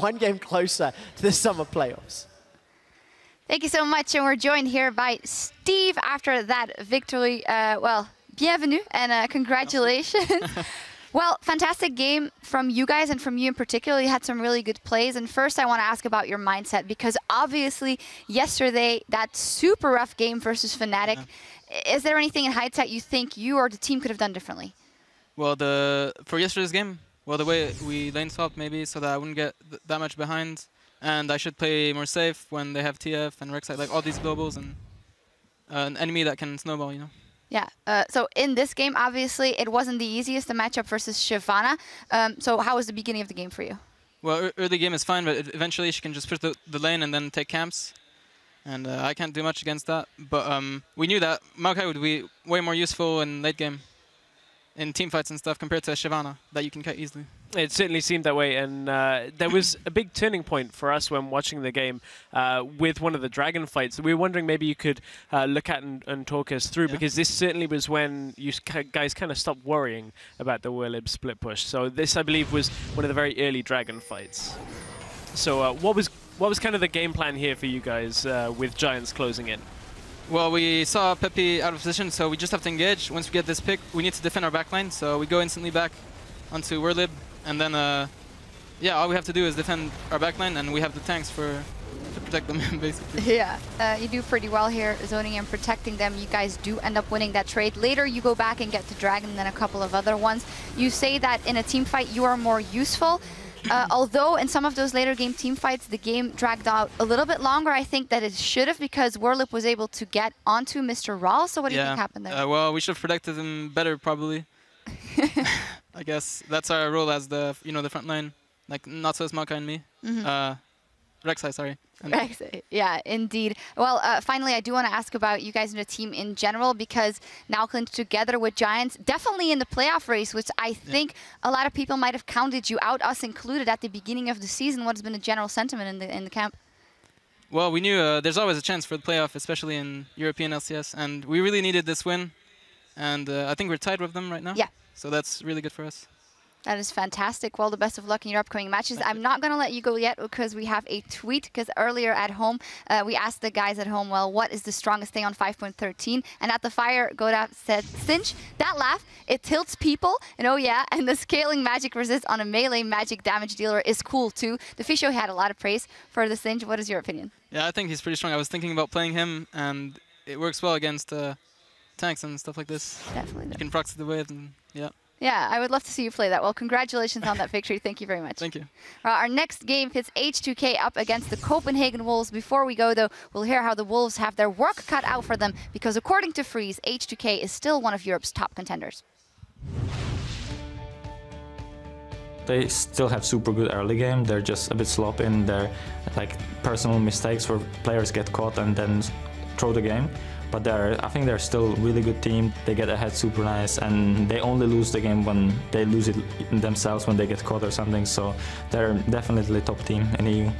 one game closer to the summer playoffs. Thank you so much. And we're joined here by Steve after that victory. Well, bienvenue and congratulations. Well, fantastic game from you guys and from you in particular. You had some really good plays. And first, I want to ask about your mindset, because obviously yesterday, that super rough game versus Fnatic, is there anything in hindsight you think you or the team could have done differently? Well, for yesterday's game, well, the way we lane swapped maybe so that I wouldn't get that much behind. And I should play more safe when they have TF and ROCCAT, like all these globals and an enemy that can snowball, you know? Yeah, so in this game, obviously, it wasn't the easiest, the matchup versus Shyvana. So how was the beginning of the game for you? Well, early game is fine, but eventually she can just push the lane and then take camps. And I can't do much against that. But we knew that Maokai would be way more useful in late game, in team fights and stuff, compared to Shyvana, that you can cut easily. It certainly seemed that way, and there was a big turning point for us when watching the game with one of the Dragon fights. We were wondering maybe you could look at and talk us through, because this certainly was when you guys kind of stopped worrying about the Werlib split push. So this, I believe, was one of the very early Dragon fights. So what was kind of the game plan here for you guys with Giants closing in? Well, we saw Pepe out of position, so we just have to engage. Once we get this pick, we need to defend our backline, so we go instantly back onto Werlib, and then, yeah, all we have to do is defend our backline, and we have the tanks to protect them, basically. Yeah, you do pretty well here, zoning and protecting them. You guys do end up winning that trade. Later, you go back and get to Dragon and then a couple of other ones. You say that in a team fight, you are more useful. Although in some of those later game team fights, the game dragged out a little bit longer, I think that it should have, because Werlib was able to get onto Mr. Rawl. So what do you think happened there? Well, we should have protected him better, probably. I guess that's our role as the front line, like not so as Maokai and me. Rek'Sai, sorry. Rek'Sai, yeah, indeed. Well, finally, I do want to ask about you guys in the team in general, because now clinched together with Giants, definitely in the playoff race, which I think a lot of people might have counted you out, us included, at the beginning of the season. What has been the general sentiment in the camp? Well, we knew there's always a chance for the playoff, especially in European LCS, and we really needed this win. And I think we're tied with them right now. Yeah. So that's really good for us. That is fantastic. Well, the best of luck in your upcoming matches. I'm not going to let you go yet, because we have a tweet, because earlier at home, we asked the guys at home, well, what is the strongest thing on 5.13? And at the fire, Godaf said, Cinch, that laugh, it tilts people. And oh yeah, and the scaling magic resist on a melee magic damage dealer is cool too. The Fisho had a lot of praise for the Cinch. What is your opinion? Yeah, I think he's pretty strong. I was thinking about playing him, and it works well against tanks and stuff like this. Definitely. You can proxy the wave, and yeah. Yeah, I would love to see you play that. Well, congratulations on that victory. Thank you very much. Thank you. Our next game pits H2K up against the Copenhagen Wolves. Before we go, though, we'll hear how the Wolves have their work cut out for them, because according to Freeze, H2K is still one of Europe's top contenders. They still have super good early game. They're just a bit sloppy in their personal mistakes where players get caught and then throw the game. But I think they're still a really good team. They get ahead super nice, and they only lose the game when they lose it themselves, when they get caught or something. So they're definitely top team in EU.